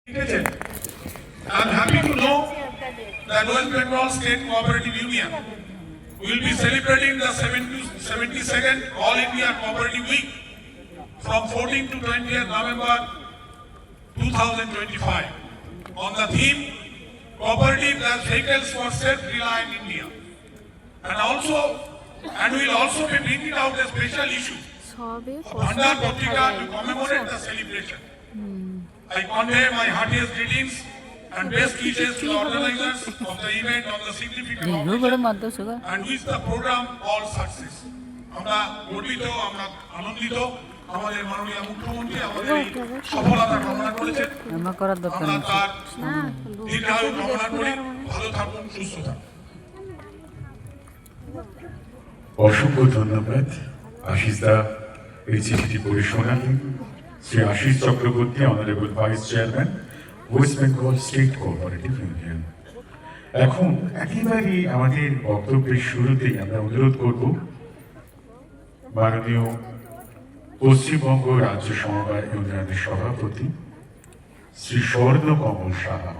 I'm happy to know that West Bengal State Cooperative Union will be celebrating the 72nd All India Cooperative Week from 14th to 20th November 2025 on the theme Cooperative as Vehicles for Self-Reliant India. And we'll also be bringing out a special issue of Bhandar Patrika to commemorate the celebration. I convey my heartiest greetings and best wishes to the organizers of the event on the significant occasion and wish the program all success. আমরা গর্বিত, আমরা আনন্দিত। আমাদের মাননীয় মুখ্যমন্ত্রী আমাদের এই সফলতা কামনা করেছেন। আমরা তার দীর্ঘায়ু কামনা করি, ভালো থাকুন, সুস্থ থাকুন। অসংখ্য ধন্যবাদ আশিস দা এই চিঠিটি পড়ে শোনালেন। Shri Ashis Chakraborty, honourable vice chairman, West Bengal state cooperative union. এখন একেবারে আমাদের বক্তব্যের শুরুতেই আমরা অনুরোধ করব মাননীয় পশ্চিমবঙ্গ রাজ্য সমবায় ইউনিয়নের সভাপতি শ্রী স্বর্ণকমল সাহা